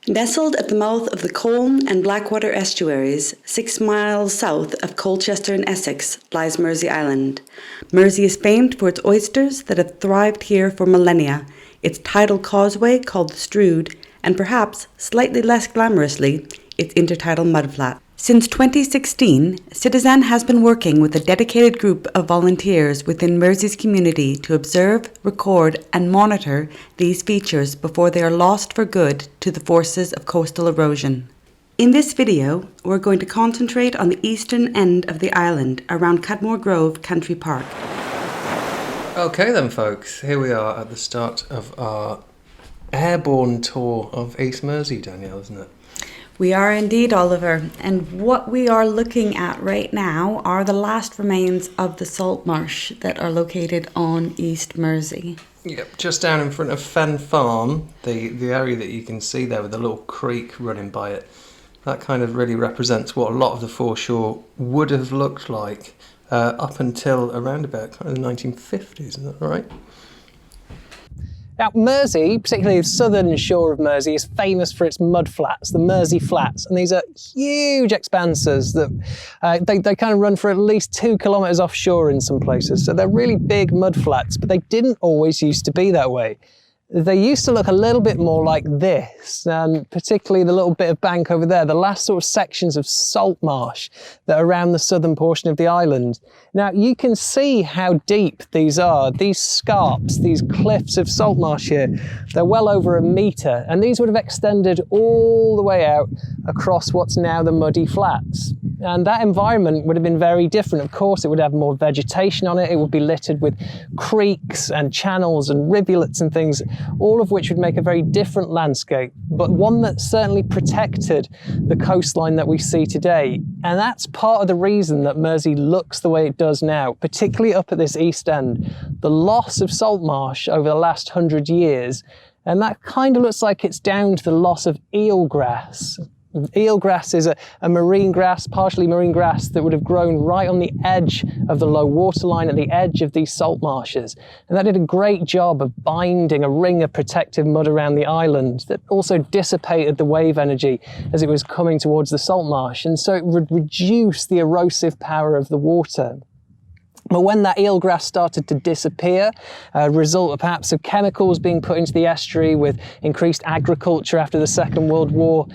Nestled at the mouth of the Colne and Blackwater estuaries, 6 miles south of Colchester in Essex, lies Mersea Island. Mersea is famed for its oysters that have thrived here for millennia, its tidal causeway called the Strood, and perhaps, slightly less glamorously, its intertidal mudflat. Since 2016, Citizen has been working with a dedicated group of volunteers within Mersea's community to observe, record and monitor these features before they are lost for good to the forces of coastal erosion. In this video, we're going to concentrate on the eastern end of the island around Cudmore Grove Country Park. Okay then folks, here we are at the start of our airborne tour of East Mersea, Danielle, isn't it? We are indeed, Oliver, and what we are looking at right now are the last remains of the salt marsh that are located on East Mersea. Yep, just down in front of Fen Farm, the area that you can see there with the little creek running by it, that kind of really represents what a lot of the foreshore would have looked like up until around about kind of the 1950s, is that right? Now, Mersea, particularly the southern shore of Mersea, is famous for its mud flats, the Mersea Flats, and these are huge expanses that they kind of run for at least 2 kilometres offshore in some places. So they're really big mud flats, but they didn't always used to be that way. They used to look a little bit more like this, and particularly the little bit of bank over there, the last sort of sections of salt marsh that are around the southern portion of the island. Now you can see how deep these are. These scarps, these cliffs of salt marsh here, they're well over 1 metre, and these would have extended all the way out across what's now the muddy flats. And that environment would have been very different. Of course, it would have more vegetation on it. It would be littered with creeks and channels and rivulets and things, all of which would make a very different landscape, but one that certainly protected the coastline that we see today. And that's part of the reason that Mersea looks the way it does now, particularly up at this east end. The loss of salt marsh over the last 100 years, and that kind of looks like it's down to the loss of eelgrass. Eelgrass is a marine grass, partially marine grass, that would have grown right on the edge of the low water line, at the edge of these salt marshes. And that did a great job of binding a ring of protective mud around the island that also dissipated the wave energy as it was coming towards the salt marsh. And so it would reduce the erosive power of the water. But when that eelgrass started to disappear, a result perhaps of chemicals being put into the estuary with increased agriculture after the Second World War,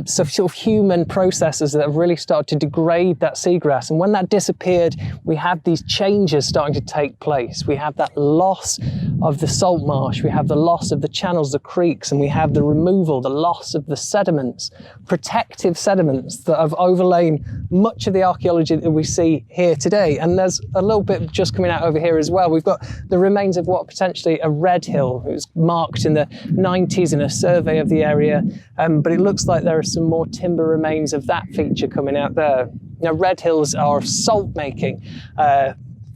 so sort of human processes that have really started to degrade that seagrass. And when that disappeared, we have these changes starting to take place. We have that loss of the salt marsh, we have the loss of the channels, the creeks, and we have the removal, the loss of the sediments, protective sediments that have overlain much of the archaeology that we see here today. And there's a little bit just coming out over here as well. We've got the remains of what potentially a red hill. It was marked in the 90s in a survey of the area, but it looks like there are some more timber remains of that feature coming out there. Now, red hills are salt making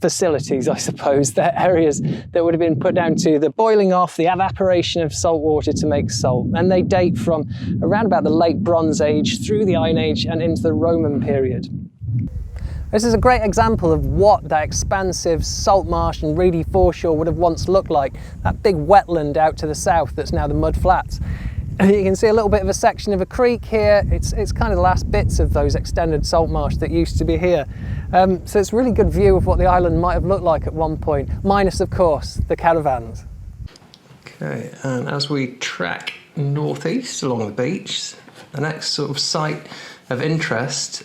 facilities, I suppose. They're areas that would have been put down to the boiling off, the evaporation of salt water to make salt. And they date from around about the late Bronze Age through the Iron Age and into the Roman period. This is a great example of what that expansive salt marsh and reedy foreshore would have once looked like. That big wetland out to the south that's now the mud flats. And you can see a little bit of a section of a creek here. It's kind of the last bits of those extended salt marsh that used to be here. So it's a really good view of what the island might have looked like at one point, minus of course the caravans. Okay, and as we track northeast along the beach, the next sort of site of interest,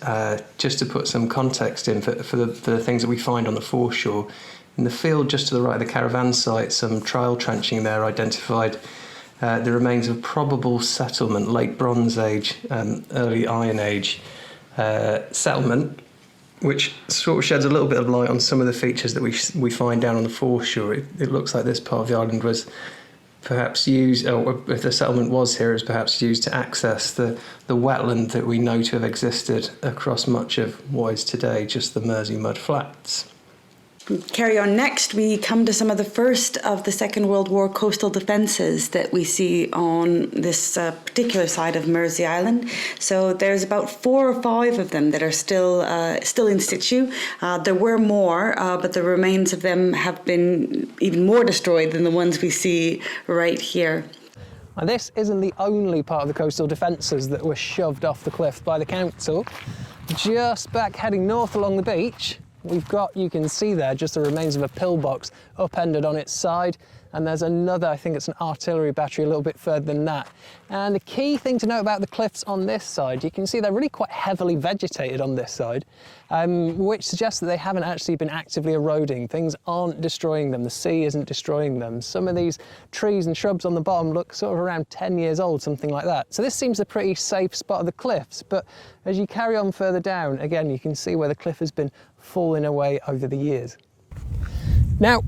just to put some context in for the things that we find on the foreshore. In the field just to the right of the caravan site, some trial trenching there identified the remains of probable settlement, late Bronze Age, early Iron Age settlement, which sort of sheds a little bit of light on some of the features that we find down on the foreshore. It looks like this part of the island was perhaps used, or if the settlement was here, it was perhaps used to access the wetland that we know to have existed across much of what is today just the Mersea mud flats. Carry on. Next, we come to some of the first of the Second World War coastal defences that we see on this particular side of Mersea Island. So there's about 4 or 5 of them that are still in situ. There were more, but the remains of them have been even more destroyed than the ones we see right here. And this isn't the only part of the coastal defences that were shoved off the cliff by the council. Just back heading north along the beach, we've got, you can see there, just the remains of a pillbox upended on its side. And there's another, I think it's an artillery battery a little bit further than that. And the key thing to note about the cliffs on this side, you can see they're really quite heavily vegetated on this side, which suggests that they haven't actually been actively eroding. Things aren't destroying them, the sea isn't destroying them. Some of these trees and shrubs on the bottom look sort of around 10 years old, something like that. So this seems a pretty safe spot of the cliffs, but as you carry on further down, again, you can see where the cliff has been falling away over the years. Now,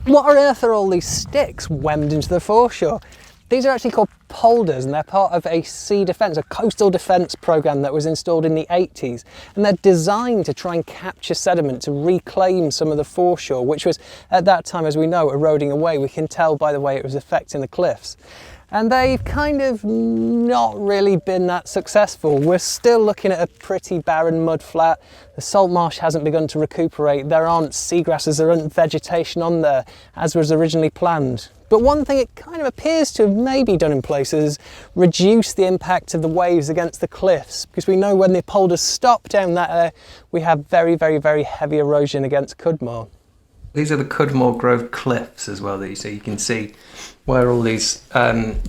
what on earth are all these sticks wemmed into the foreshore? These are actually called polders, and they're part of a sea defence, a coastal defence programme that was installed in the 80s. And they're designed to try and capture sediment, to reclaim some of the foreshore, which was at that time, as we know, eroding away. We can tell by the way it was affecting the cliffs. And they've kind of not really been that successful. We're still looking at a pretty barren mud flat. The salt marsh hasn't begun to recuperate. There aren't seagrasses, there aren't vegetation on there as was originally planned. But one thing it kind of appears to have maybe done in places is reduce the impact of the waves against the cliffs, because we know when the polders stop down that we have very, very, very heavy erosion against Cudmore. These are the Cudmore Grove cliffs as well that you see. You can see where all these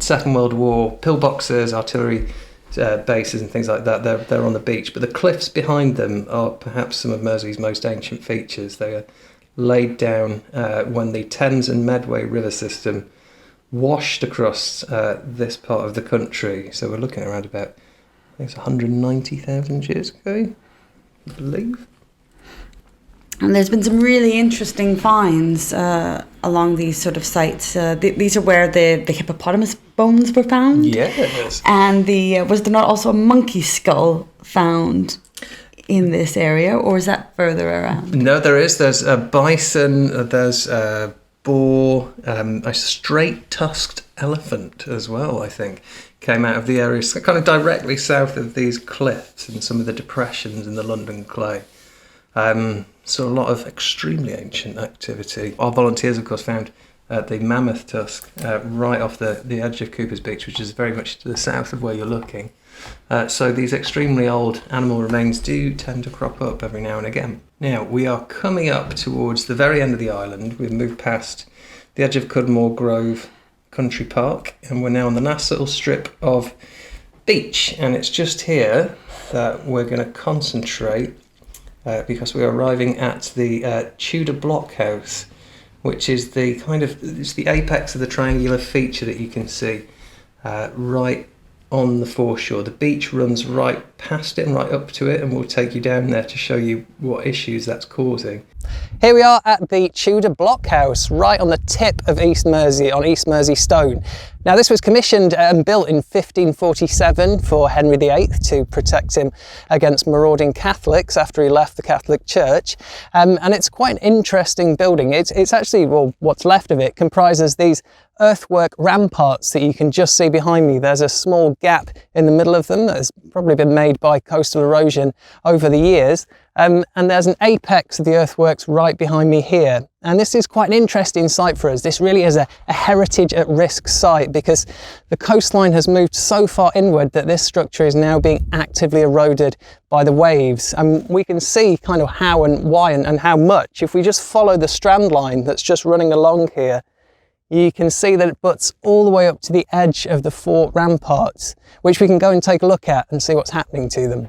Second World War pillboxes, artillery bases and things like that, they're on the beach. But the cliffs behind them are perhaps some of Mersea's most ancient features. They are laid down when the Thames and Medway river system washed across this part of the country. So we're looking around about, I think it's 190,000 years ago, I believe. And there's been some really interesting finds along these sort of sites. These are where the hippopotamus bones were found. Yes. And was there not also a monkey skull found in this area, or is that further around? No, there is. There's a bison, there's a boar, a straight-tusked elephant as well, I think, came out of the area kind of directly south of these cliffs and some of the depressions in the London clay. So a lot of extremely ancient activity. Our volunteers, of course, found the mammoth tusk right off the edge of Cooper's Beach, which is very much to the south of where you're looking. So these extremely old animal remains do tend to crop up every now and again. Now, we are coming up towards the very end of the island. We've moved past the edge of Cudmore Grove Country Park, and we're now on the last little strip of beach. And it's just here that we're going to concentrate because we are arriving at the Tudor blockhouse, which is it's the apex of the triangular feature that you can see right on the foreshore. The beach runs right past it and right up to it, and we'll take you down there to show you what issues that's causing. Here we are at the Tudor blockhouse, right on the tip of East Mersea, on East Mersea Stone. Now, this was commissioned and built in 1547 for Henry VIII to protect him against marauding Catholics after he left the Catholic Church. And it's quite an interesting building. It's actually, well, what's left of it comprises these earthwork ramparts that you can just see behind me. There's a small gap in the middle of them that has probably been made by coastal erosion over the years. And there's an apex of the earthworks right behind me here. And this is quite an interesting site for us. This really is a heritage at risk site because the coastline has moved so far inward that this structure is now being actively eroded by the waves. And we can see kind of how and why and how much. If we just follow the strand line that's just running along here, you can see that it butts all the way up to the edge of the fort ramparts, which we can go and take a look at and see what's happening to them.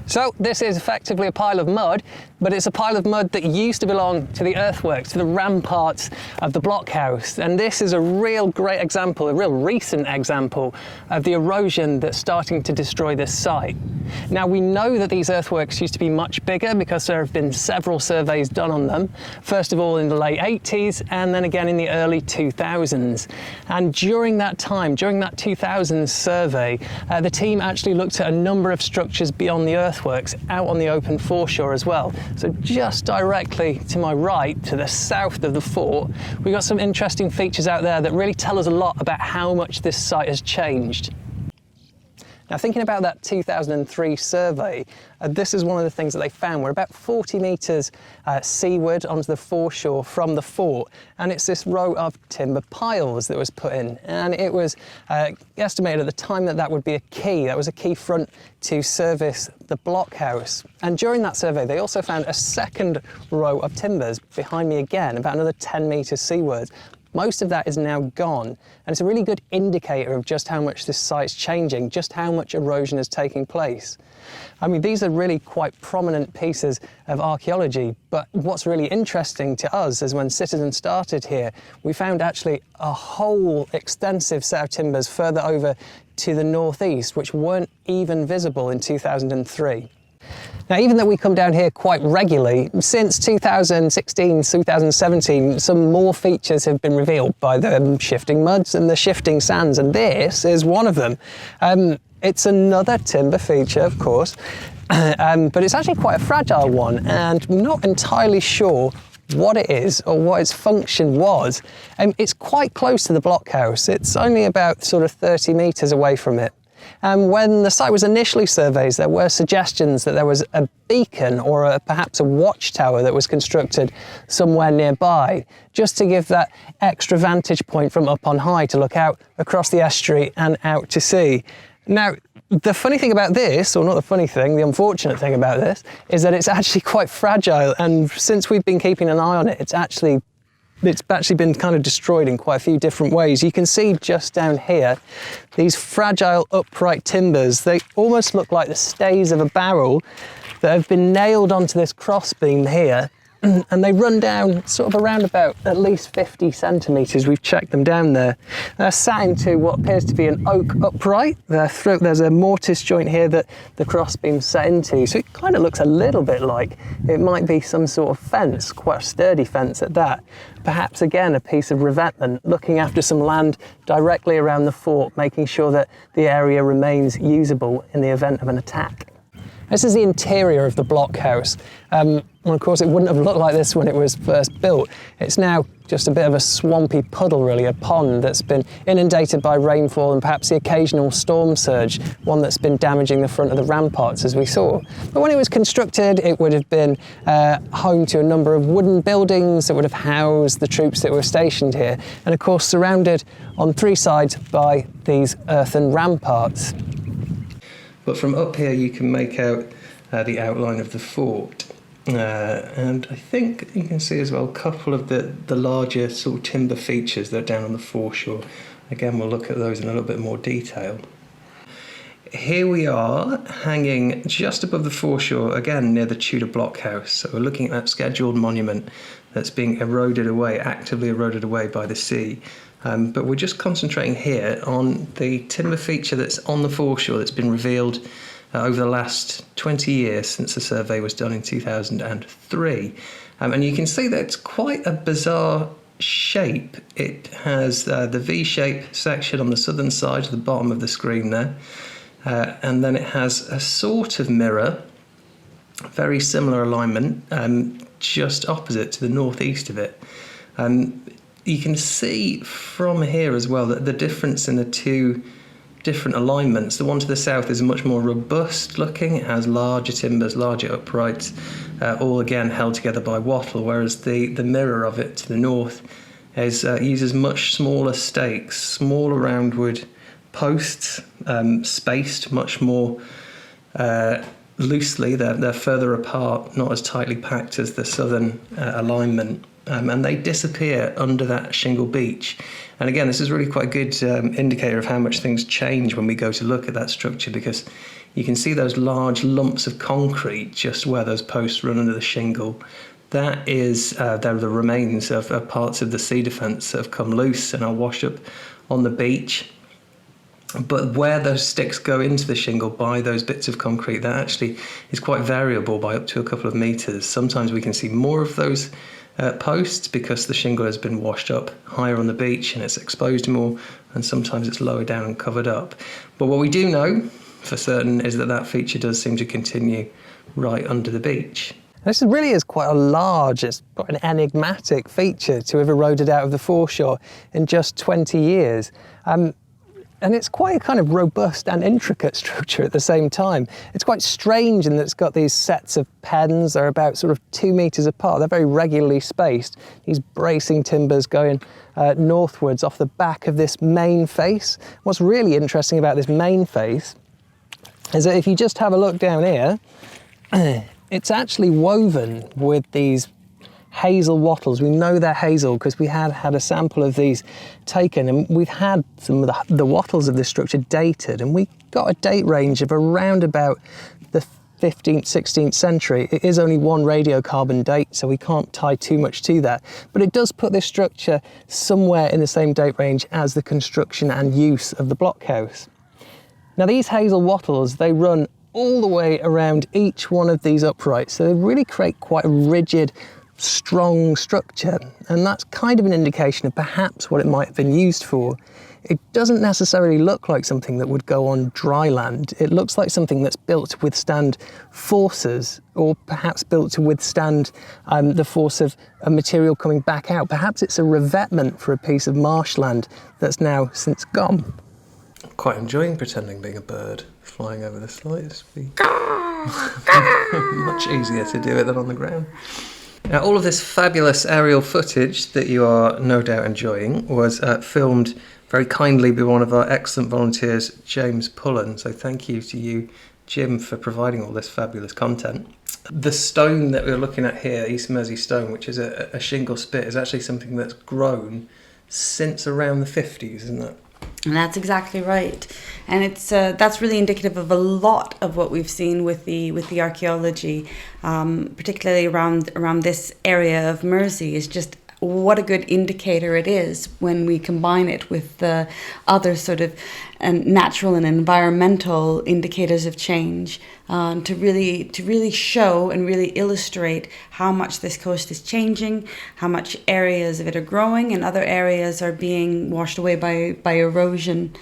So this is effectively a pile of mud, but it's a pile of mud that used to belong to the earthworks, to the ramparts of the blockhouse. And this is a real great example, a real recent example of the erosion that's starting to destroy this site. Now, we know that these earthworks used to be much bigger because there have been several surveys done on them. First of all in the late 80s and then again in the early 2000s. And during that time, during that 2000s survey, the team actually looked at a number of structures beyond the earthworks out on the open foreshore as well. So just directly to my right, to the south of the fort, we've got some interesting features out there that really tell us a lot about how much this site has changed. Now, thinking about that 2003 survey, this is one of the things that they found. We're about 40 metres seaward onto the foreshore from the fort, and it's this row of timber piles that was put in, and it was estimated at the time that that would be a key. That was a key front to service the blockhouse. And during that survey, they also found a second row of timbers behind me again, about another 10 metres seaward. Most of that is now gone, and it's a really good indicator of just how much this site's changing, just how much erosion is taking place. I mean, these are really quite prominent pieces of archaeology, but what's really interesting to us is when citizens started here, we found actually a whole extensive set of timbers further over to the northeast, which weren't even visible in 2003. Now, even though we come down here quite regularly, since 2016, 2017, some more features have been revealed by the shifting muds and the shifting sands, and this is one of them. It's another timber feature, of course, but it's actually quite a fragile one, and I'm not entirely sure what it is or what its function was. It's quite close to the blockhouse. It's only about sort of 30 metres away from it. And when the site was initially surveyed, there were suggestions that there was a beacon or perhaps a watchtower that was constructed somewhere nearby, just to give that extra vantage point from up on high to look out across the estuary and out to sea. Now, the funny thing about this, or not the funny thing, the unfortunate thing about this, is that it's actually quite fragile, and since we've been keeping an eye on it, it's actually been kind of destroyed in quite a few different ways. You can see just down here, these fragile upright timbers. They almost look like the stays of a barrel that have been nailed onto this crossbeam here, and they run down sort of around about at least 50 centimetres. We've checked them down there. They're sat into what appears to be an oak upright. There's a mortise joint here that the crossbeam's set into, so it kind of looks a little bit like it might be some sort of fence, quite a sturdy fence at that. Perhaps again a piece of revetment, looking after some land directly around the fort, making sure that the area remains usable in the event of an attack. This is the interior of the blockhouse. And of course, it wouldn't have looked like this when it was first built. It's now just a bit of a swampy puddle, really, a pond that's been inundated by rainfall and perhaps the occasional storm surge, one that's been damaging the front of the ramparts, as we saw. But when it was constructed, it would have been home to a number of wooden buildings that would have housed the troops that were stationed here, and of course surrounded on three sides by these earthen ramparts. But from up here you can make out the outline of the fort. And I think you can see as well a couple of the larger sort of timber features that are down on the foreshore. Again, we'll look at those in a little bit more detail. Here we are, hanging just above the foreshore, again near the Tudor blockhouse. So we're looking at that scheduled monument that's being eroded away, actively eroded away by the sea. But we're just concentrating here on the timber feature that's on the foreshore that's been revealed over the last 20 years since the survey was done in 2003. And you can see that it's quite a bizarre shape. It has the V-shape section on the southern side at the bottom of the screen there. And then it has a sort of mirror, very similar alignment, just opposite to the northeast of it. You can see from here as well that the difference in the two different alignments, the one to the south is much more robust looking. It has larger timbers, larger uprights, all again held together by wattle, whereas the mirror of it to the north uses much smaller stakes, smaller roundwood posts, spaced much more loosely. They're further apart, not as tightly packed as the southern alignment. And they disappear under that shingle beach. And again, this is really quite a good indicator of how much things change when we go to look at that structure, because you can see those large lumps of concrete just where those posts run under the shingle. That is, they're the remains of parts of the sea defence that have come loose and are washed up on the beach. But where those sticks go into the shingle by those bits of concrete, that actually is quite variable by up to a couple of metres. Sometimes we can see more of those posts because the shingle has been washed up higher on the beach and it's exposed more, and sometimes it's lower down and covered up. But what we do know for certain is that feature does seem to continue right under the beach. This really is quite a large, it's quite an enigmatic feature to have eroded out of the foreshore in just 20 years. And it's quite a kind of robust and intricate structure at the same time. It's quite strange in that it's got these sets of pens. They're about sort of 2 metres apart. They're very regularly spaced. These bracing timbers going northwards off the back of this main face. What's really interesting about this main face is that if you just have a look down here, it's actually woven with these Hazel Wattles. We know they're hazel because we had a sample of these taken, and we've had some of the wattles of this structure dated, and we got a date range of around about the 15th, 16th century. It is only one radiocarbon date, so we can't tie too much to that, but it does put this structure somewhere in the same date range as the construction and use of the blockhouse. Now these Hazel Wattles, they run all the way around each one of these uprights, so they really create quite a rigid, strong structure, and that's kind of an indication of perhaps what it might have been used for. It doesn't necessarily look like something that would go on dry land. It looks like something that's built to withstand forces, or perhaps built to withstand the force of a material coming back out. Perhaps it's a revetment for a piece of marshland that's now since gone. I'm quite enjoying pretending being a bird flying over the slide. It's much easier to do it than on the ground. Now, all of this fabulous aerial footage that you are no doubt enjoying was filmed very kindly by one of our excellent volunteers, James Pullen. So thank you to you, Jim, for providing all this fabulous content. The stone that we're looking at here, East Mersea stone, which is a shingle spit, is actually something that's grown since around the 50s, isn't it? And that's exactly right, and it's that's really indicative of a lot of what we've seen with the archaeology, particularly around this area of Mersea. Is just what a good indicator it is when we combine it with the other sort of natural and environmental indicators of change, to really show and really illustrate how much this coast is changing, how much areas of it are growing and other areas are being washed away by erosion.